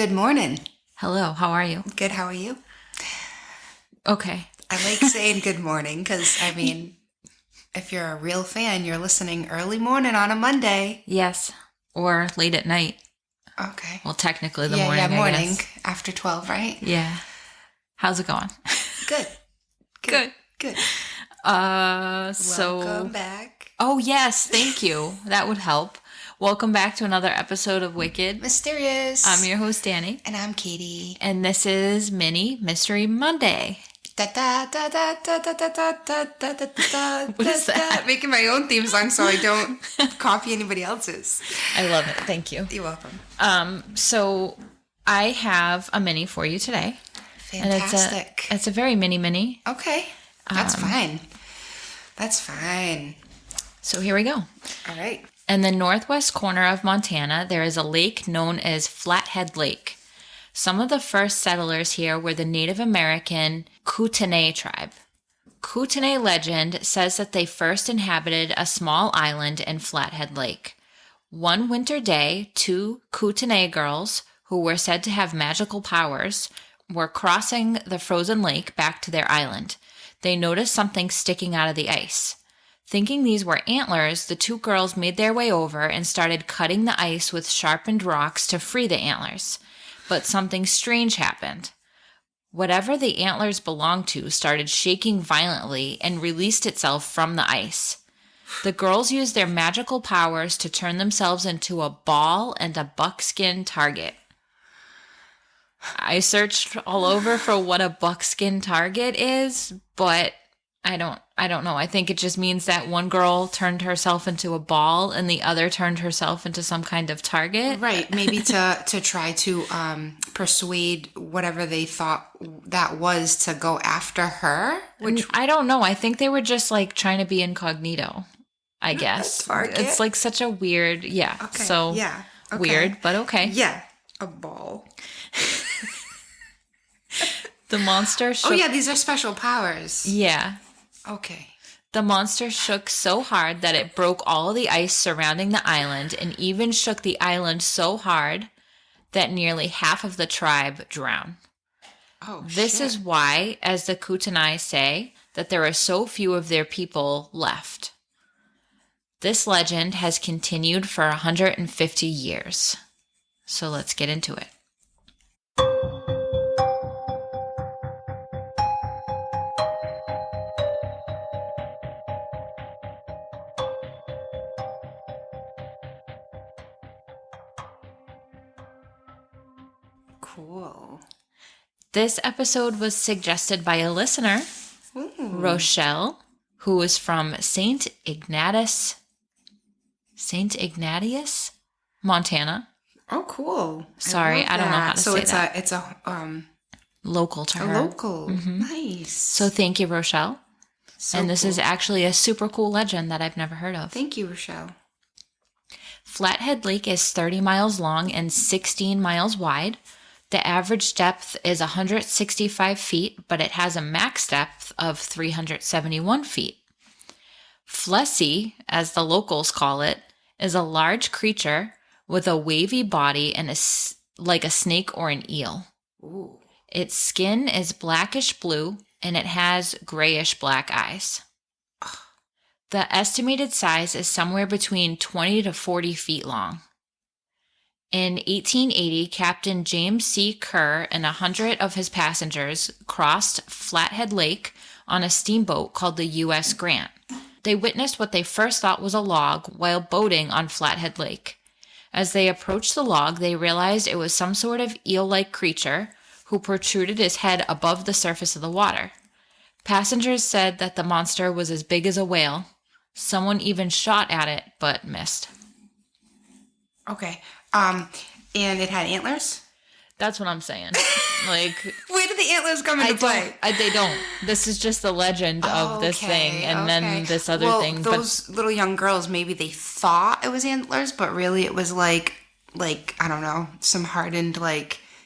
Good morning. Hello, how are you? Good, how are you? Okay. I like saying good morning because, if you're a real fan, you're listening early morning on a Monday. Yes. Or late at night. Okay. Well, technically the Yeah, morning, morning, I guess. after 12, right? Yeah. How's it going? Good. Good. Good. So... Welcome back. Oh, yes, thank you. That would help. Welcome back to another episode of Wicked. Mysterious. I'm your host, Danny. And I'm Katie. And this is Mini Mystery Monday. Da da da da da da da da da da da da. What is that? Making my own theme song so I don't copy anybody else's. I love it. Thank you. You're welcome. So I have a mini for you today. Fantastic. And it's a very mini. Okay. That's fine. That's fine. So here we go. All right. In the northwest corner of Montana, there is a lake known as Flathead Lake. Some of the first settlers here were the Native American Kootenai tribe. Kootenai legend says that they first inhabited a small island in Flathead Lake. One winter day, two Kootenai girls, who were said to have magical powers, were crossing the frozen lake back to their island. They noticed something sticking out of the ice. Thinking these were antlers, the two girls made their way over and started cutting the ice with sharpened rocks to free the antlers. But something strange happened. Whatever the antlers belonged to started shaking violently and released itself from the ice. The girls used their magical powers to turn themselves into a ball and a buckskin target. I searched all over for what a buckskin target is, but I don't know. I think it just means that one girl turned herself into a ball and the other turned herself into some kind of target. Right. Maybe to try to persuade whatever they thought that was to go after her. Which I don't know. I think they were just like trying to be incognito, I guess. Target? It's like such a weird, yeah. Okay. So yeah. Okay. Weird, but okay. Yeah. A ball. The monster shook. Oh, yeah. These are special powers. Yeah. Okay. The monster shook so hard that it broke all the ice surrounding the island and even shook the island so hard that nearly half of the tribe drowned. Oh, This shit. is why, as the Kootenai say, that there are so few of their people left. This legend has continued for 150 years. So let's get into it. Cool. This episode was suggested by a listener, Ooh. Rochelle, who is from St. Ignatius, Montana. Oh, cool. Sorry, I don't know how to say that. So it's a Local to a her. local. Nice. So thank you, Rochelle. So And this cool. is actually a super cool legend that I've never heard of. Thank you, Rochelle. Flathead Lake is 30 miles long and 16 miles wide. The average depth is 165 feet, but it has a max depth of 371 feet. Flessy, as the locals call it, is a large creature with a wavy body and like a snake or an eel. Ooh. Its skin is blackish blue, and it has grayish black eyes. The estimated size is somewhere between 20 to 40 feet long. In 1880, Captain James C. Kerr and 100 of his passengers crossed Flathead Lake on a steamboat called the U.S. Grant. They witnessed what they first thought was a log while boating on Flathead Lake. As they approached the log, they realized it was some sort of eel-like creature who protruded his head above the surface of the water. Passengers said that the monster was as big as a whale. Someone even shot at it, but missed. Okay. And it had antlers? That's what I'm saying. Like, Where did the antlers come into play? They don't. This is just the legend of this thing, and then this other thing. Those little young girls, maybe they thought it was antlers, but really it was like I don't know, some hardened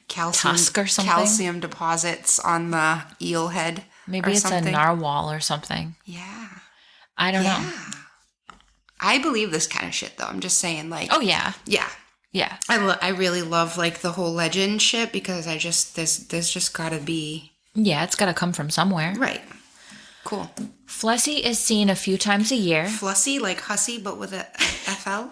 calcium Tusk or something? calcium deposits on the eel head. Maybe it's something. a narwhal or something. Yeah. I don't know. I believe this kind of shit though. I'm just saying Oh, yeah. Yeah. Yeah. I really love like the whole legend shit because there's just gotta be. Yeah, it's got to come from somewhere. Right. Cool. Flussy is seen a few times a year. Flussy, like hussy, but with a FL?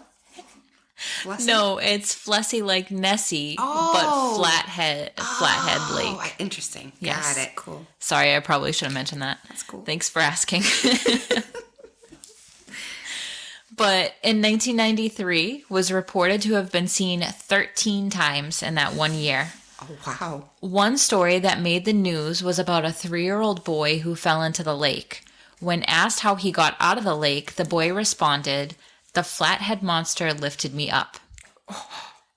Flussy? No, it's Flussy like Nessie, but Flathead Lake. Interesting. Yes. Got it. Cool. Sorry, I probably should have mentioned that. That's cool. Thanks for asking. But in 1993, was reported to have been seen 13 times in that 1 year. Oh, wow. One story that made the news was about a 3-year-old boy who fell into the lake. When asked how he got out of the lake, the boy responded, "The Flathead monster lifted me up."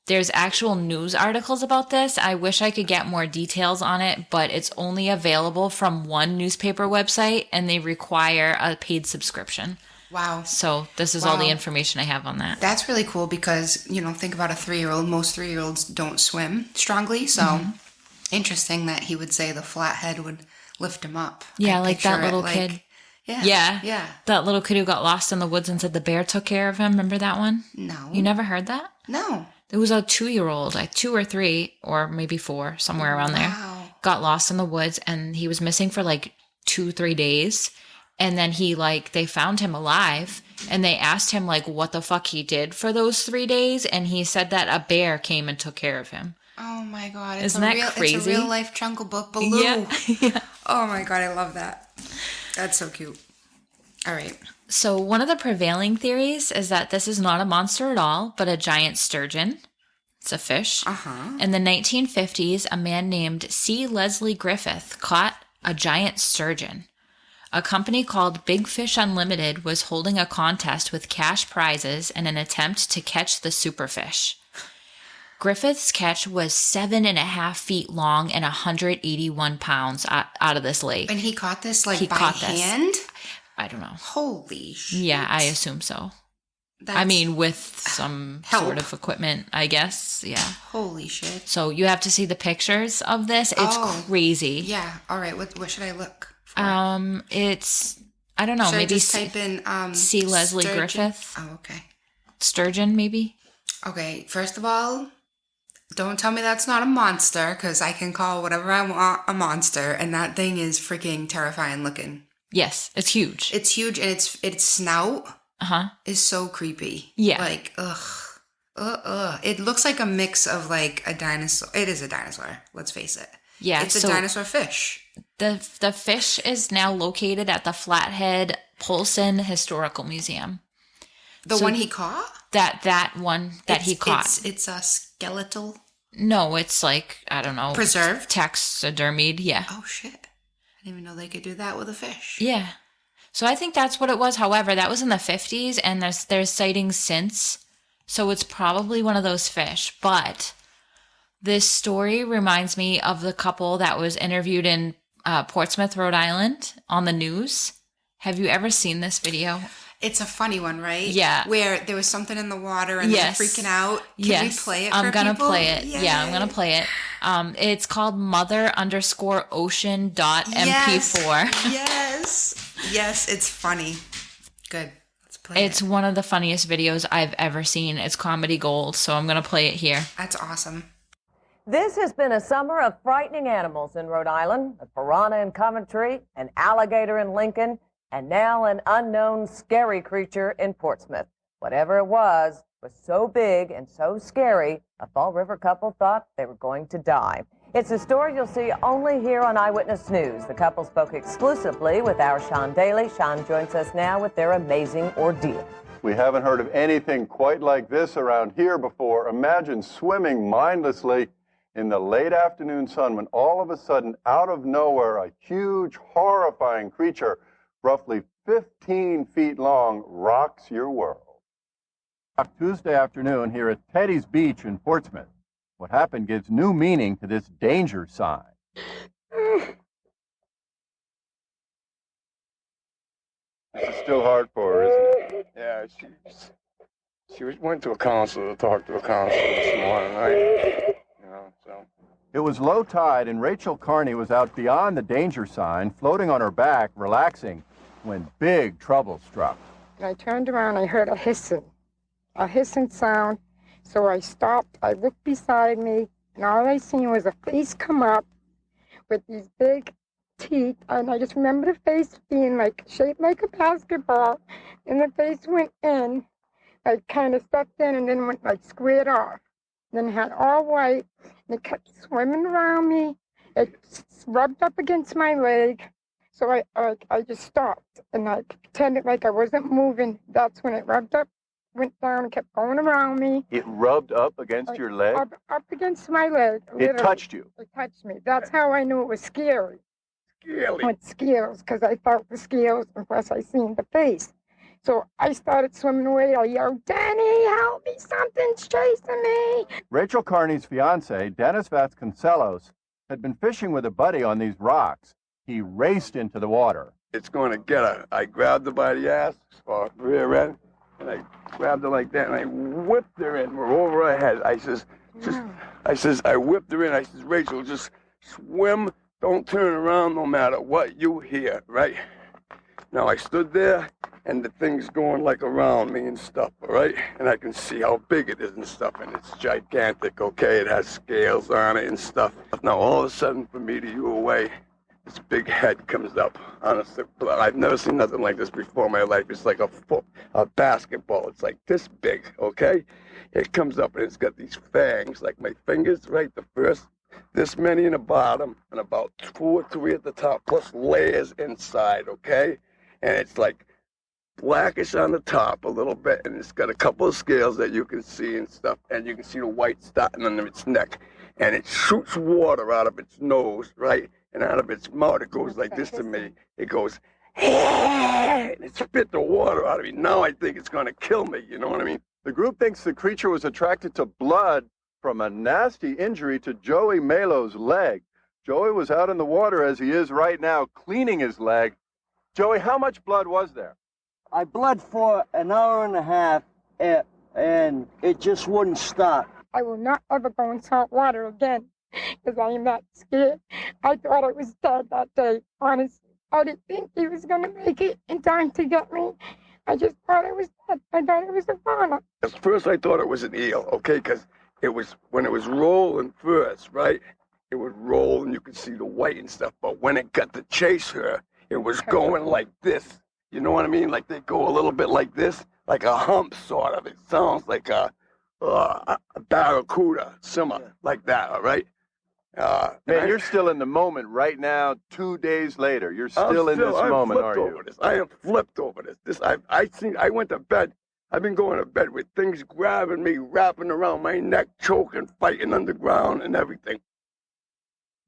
There's actual news articles about this. I wish I could get more details on it, but it's only available from one newspaper website, and they require a paid subscription. Wow. So this is all the information I have on that. That's really cool because, think about a 3-year-old. Most 3-year-olds don't swim strongly. So interesting that he would say the Flathead would lift him up. Yeah, like that little kid. Yeah. That little kid who got lost in the woods and said the bear took care of him. Remember that one? No. You never heard that? No. It was a 2-year-old, like 2 or 3, or maybe 4, somewhere around there. Wow. Got lost in the woods and he was missing for like 2-3 days. And then they found him alive and they asked him like what the fuck he did for those 3 days. And he said that a bear came and took care of him. Oh my God. Isn't that crazy? It's a real life Jungle Book. Baloo. Yeah. Oh my God. I love that. That's so cute. All right. So one of the prevailing theories is that this is not a monster at all, but a giant sturgeon. It's a fish. Uh-huh. In the 1950s, a man named C. Leslie Griffith caught a giant sturgeon. A company called Big Fish Unlimited was holding a contest with cash prizes in an attempt to catch the superfish. Griffith's catch was 7.5 feet long and 181 pounds out of this lake. And he caught this by hand? I don't know. Holy shit. Yeah, I assume so. With some sort of equipment, I guess. Yeah. Holy shit. So you have to see the pictures of this. It's crazy. Yeah. All right. What should I look for? It's, I don't know. Should maybe I just type in C. Leslie sturgeon? Griffith. Oh, okay. Sturgeon, maybe. Okay. First of all, don't tell me that's not a monster, because I can call whatever I want a monster, and that thing is freaking terrifying looking. Yes, it's huge. It's huge, and its snout is so creepy. Yeah. Like, ugh. It looks like a mix of like a dinosaur. It is a dinosaur. Let's face it. Yeah. It's a dinosaur fish. The fish is now located at the Flathead Polson Historical Museum. The one he caught? That one that he caught. It's a skeletal. No, it's like, I don't know. Preserved? Taxidermied, yeah. Oh, shit. I didn't even know they could do that with a fish. Yeah. So I think that's what it was. However, that was in the 50s, and there's sightings since. So it's probably one of those fish. But this story reminds me of the couple that was interviewed in Portsmouth, Rhode Island on the news. Have you ever seen this video? It's a funny one, right? Yeah. Where there was something in the water and they're freaking out. Can we play it for I'm gonna people? play it. Yay. Yeah, I'm gonna play it. It's called mother_ocean.mp4. Yes, it's funny. Good. Let's play It's one of the funniest videos I've ever seen. It's comedy gold, so I'm gonna play it here. That's awesome. This has been a summer of frightening animals in Rhode Island. A piranha in Coventry, an alligator in Lincoln, and now an unknown scary creature in Portsmouth. Whatever it was so big and so scary, a Fall River couple thought they were going to die. It's a story you'll see only here on Eyewitness News. The couple spoke exclusively with our Sean Daly. Sean joins us now with their amazing ordeal. We haven't heard of anything quite like this around here before. Imagine swimming mindlessly in the late afternoon sun when all of a sudden, out of nowhere, a huge, horrifying creature roughly 15 feet long rocks your world. Tuesday afternoon here at Teddy's Beach in Portsmouth. What happened gives new meaning to this danger sign. This is still hard for her, isn't it? Yeah, she went to a counselor to talk to a counselor this morning. So. It was low tide, and Rachel Carney was out beyond the danger sign, floating on her back, relaxing, when big trouble struck. I turned around, I heard a hissing sound, So I stopped, I looked beside me, and all I seen was a face come up with these big teeth, and I just remember the face being like shaped like a basketball, and the face went in, like kind of stuffed in, and then went like squared off. Then it had all white, and it kept swimming around me. It rubbed up against my leg, so I just stopped, and I pretended like I wasn't moving. That's when it rubbed up, went down, and kept going around me. It rubbed up against your leg? Up against my leg. It Literally. touched you? It touched me. That's how I knew it was scary. Scary. With scales, because I felt the scales, and plus I seen the face. So I started swimming away. I yelled, "Danny, help me, something's chasing me." Rachel Carney's fiance, Dennis Vasconcelos, had been fishing with a buddy on these rocks. He raced into the water. It's going to get her. I grabbed her by the ass, or rear end, and I grabbed her like that, and I whipped her in. We're over her head. I whipped her in. I says, Rachel, just swim. Don't turn around no matter what you hear, right? Now, I stood there, and the thing's going like around me and stuff, all right? And I can see how big it is and stuff, and it's gigantic, okay? It has scales on it and stuff. Now, all of a sudden, from me to you away, this big head comes up. Honestly, I've never seen nothing like this before in my life. It's like a basketball. It's like this big, okay? It comes up, and it's got these fangs, like my fingers, right? The first, this many in the bottom, and about 2 or 3 at the top, plus layers inside, okay? And it's like blackish on the top a little bit, and it's got a couple of scales that you can see and stuff, and you can see the white starting under its neck, and it shoots water out of its nose, right? And out of its mouth, it goes like this to me. It goes, and it spit the water out of me. Now I think it's going to kill me, you know what I mean? The group thinks the creature was attracted to blood from a nasty injury to Joey Melo's leg. Joey was out in the water as he is right now, cleaning his leg. Joey, how much blood was there? I bled for an hour and a half, and it just wouldn't stop. I will not ever go in salt water again, because I am that scared. I thought I was dead that day, honestly. I didn't think he was going to make it in time to get me. I just thought I was dead. I thought it was a fauna. At first, I thought it was an eel, okay? Because it was, when it was rolling first, right? It would roll, and you could see the white and stuff. But when it got to chase her, it was going like this. You know what I mean? Like they go a little bit like this, like a hump sort of. It sounds like a barracuda, similar, like that, all right? Man, you're still in the moment right now, 2 days later. You're still in this moment, are you? I am flipped over this. I went to bed. I've been going to bed with things grabbing me, wrapping around my neck, choking, fighting underground, and everything.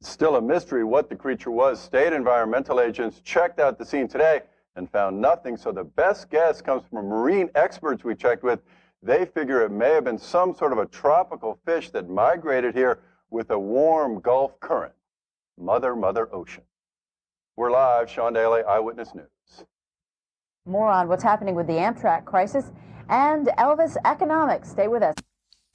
It's still a mystery what the creature was. State environmental agents checked out the scene today and found nothing, so the best guess comes from marine experts we checked with. They figure it may have been some sort of a tropical fish that migrated here with a warm Gulf current. Mother Ocean. We're live, Sean Daly, Eyewitness News. More on what's happening with the Amtrak crisis and Elvis economics. Stay with us.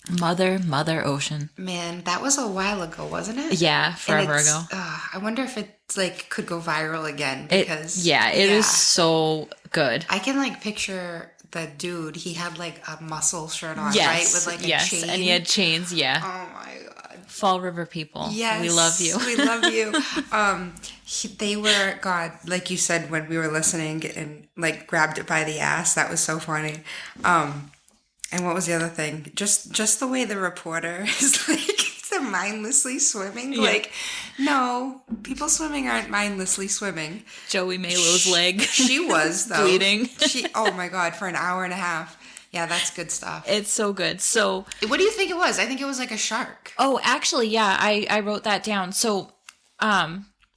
Mother Ocean. Man, that was a while ago, wasn't it? Yeah, forever ago. I wonder if it's like could go viral again because it is so good. I can like picture the dude. He had like a muscle shirt on, yes, right? With like a chain. And he had chains. Yeah. Oh my god. Fall River people. Yes, we love you. We love you. They were, God, like you said when we were listening and like grabbed it by the ass. That was so funny. And what was the other thing? Just the way the reporter is like they're mindlessly swimming. Yeah. Like, no, people swimming aren't mindlessly swimming. Joey Melo's leg. She was though bleeding. Oh my God, for an hour and a half. Yeah, that's good stuff. It's so good. So, what do you think it was? I think it was like a shark. Oh, actually, yeah, I wrote that down. So,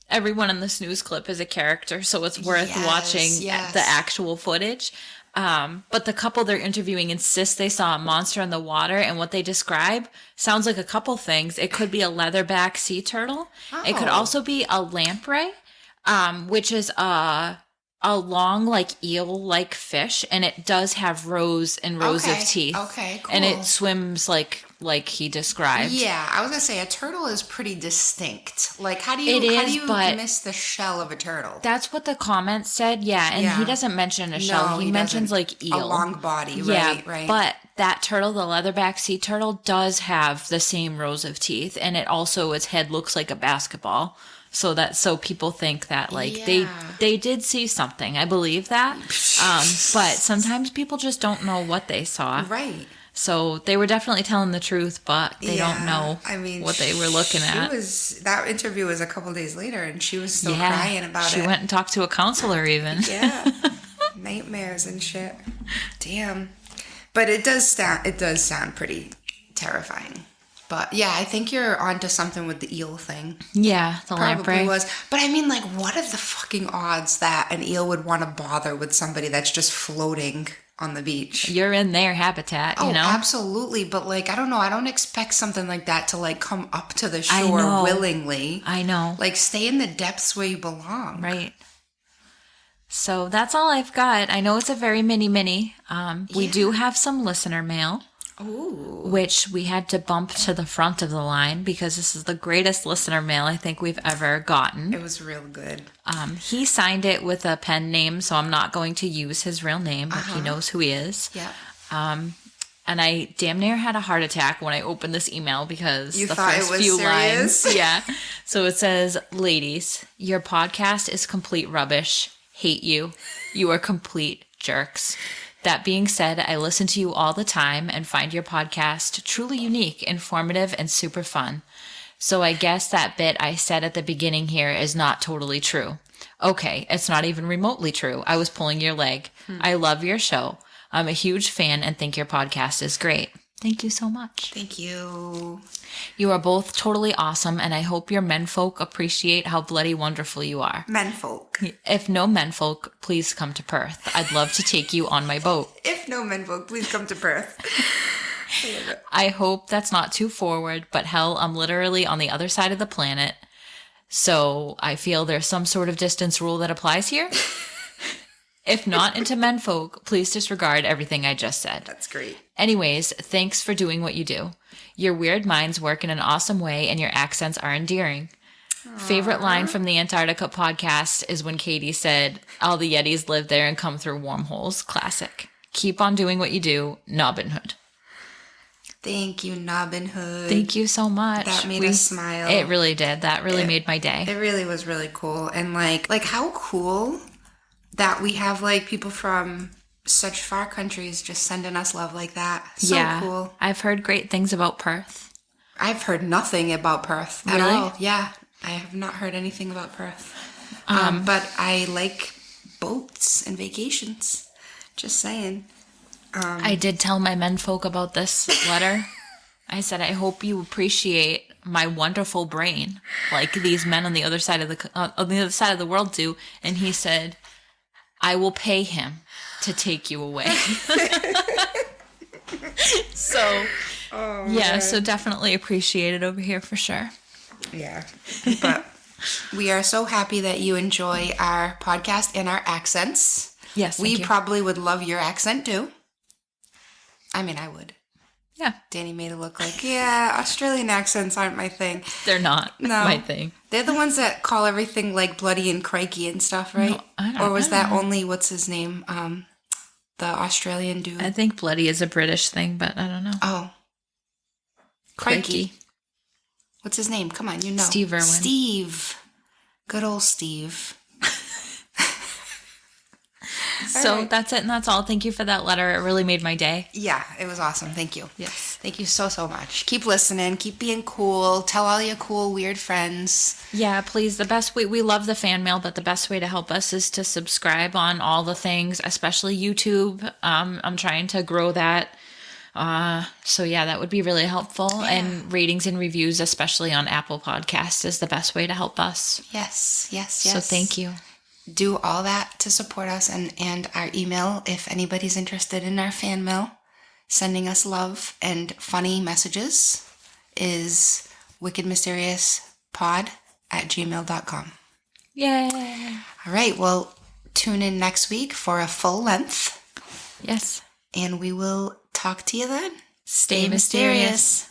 everyone in this news clip is a character, so it's worth watching the actual footage. But the couple they're interviewing insists they saw a monster in the water, and what they describe sounds like a couple things. It could be a leatherback sea turtle. Oh. It could also be a lamprey, which is a long, like eel-like fish, and it does have rows and rows of teeth. Okay, cool. And it swims like he described. Yeah, I was gonna say a turtle is pretty distinct. Like, how do you miss the shell of a turtle? That's what the comments said. Yeah, and he doesn't mention a shell. He mentions like eel, a long body. Yeah, right. But that turtle, the leatherback sea turtle, does have the same rows of teeth, and it also, its head looks like a basketball. So people think that like they did see something. I believe that. But sometimes people just don't know what they saw. Right. So they were definitely telling the truth, but they don't know what they were looking at. That interview was a couple days later, and she was still crying about it. She went and talked to a counselor even. Yeah. Nightmares and shit. Damn. But it does sound pretty terrifying. But yeah, I think you're onto something with the eel thing. Yeah, the lamprey probably was. But I mean, like, what are the fucking odds that an eel would want to bother with somebody that's just floating on the beach? You're in their habitat, you know? Absolutely. But like, I don't know. I don't expect something like that to like come up to the shore willingly. I know. Like, stay in the depths where you belong. Right. So that's all I've got. I know it's a very mini. We do have some listener mail. Ooh. Which we had to bump to the front of the line because this is the greatest listener mail I think we've ever gotten. It was real good. He signed it with a pen name, so I'm not going to use his real name, but he knows who he is. Yeah. And I damn near had a heart attack when I opened this email because you the thought first it was few serious? lines. Yeah. So it says, "Ladies, your podcast is complete rubbish. Hate you. You are complete jerks. That being said, I listen to you all the time and find your podcast truly unique, informative, and super fun. So I guess that bit I said at the beginning here is not totally true. Okay, it's not even remotely true. I was pulling your leg. I love your show. I'm a huge fan and think your podcast is great. Thank you so much." Thank you. You are both totally awesome, and I hope your menfolk appreciate how bloody wonderful you are. Menfolk. If no menfolk, please come to Perth. I'd love to take you on my boat. If no menfolk, please come to Perth. I hope that's not too forward, but hell, I'm literally on the other side of the planet, so I feel there's some sort of distance rule that applies here. If not into menfolk, please disregard everything I just said. That's great. Anyways, thanks for doing what you do. Your weird minds work in an awesome way, and your accents are endearing. Aww. Favorite line from the Antarctica podcast is when Katie said, "All the Yetis live there and come through wormholes." Classic. Keep on doing what you do. Nobbin Hood. Thank you, Nobbin Hood. Thank you so much. That made us smile. It really did. That really made my day. It really was really cool. And like how cool that we have like people from such far countries just sending us love like that. So cool. I've heard great things about Perth. I've heard nothing about Perth at all. Yeah. I have not heard anything about Perth. But I like boats and vacations. Just saying. I did tell my menfolk about this letter. I said, I hope you appreciate my wonderful brain, like these men on the other side of the world do. And he said, I will pay him to take you away. So, so definitely appreciate it over here for sure. Yeah. But we are so happy that you enjoy our podcast and our accents. Yes, we probably would love your accent too. I mean, I would. Yeah. Danny made it look like, Australian accents aren't my thing. They're not my thing. They're the ones that call everything like bloody and crikey and stuff, right? No, I don't Or was know. that only, what's his name? The Australian dude. I think bloody is a British thing, but I don't know. Oh. Crikey. What's his name? Come on, you know. Steve Irwin. Steve. Good old Steve. So right. That's it and that's all. Thank you for that letter. It really made my day. Yeah, it was awesome. Thank you. Yes. Thank you so, so much. Keep listening. Keep being cool. Tell all your cool, weird friends. Yeah, please. The best way, we love the fan mail, but the best way to help us is to subscribe on all the things, especially YouTube. I'm trying to grow that. So yeah, that would be really helpful. Yeah. And ratings and reviews, especially on Apple Podcasts, is the best way to help us. Yes. So thank you. Do all that to support us and our email if anybody's interested in our fan mail. Sending us love and funny messages is wickedmysteriouspod@gmail.com. Yay. All right, well, tune in next week for a full length. Yes. And we will talk to you then. Stay mysterious.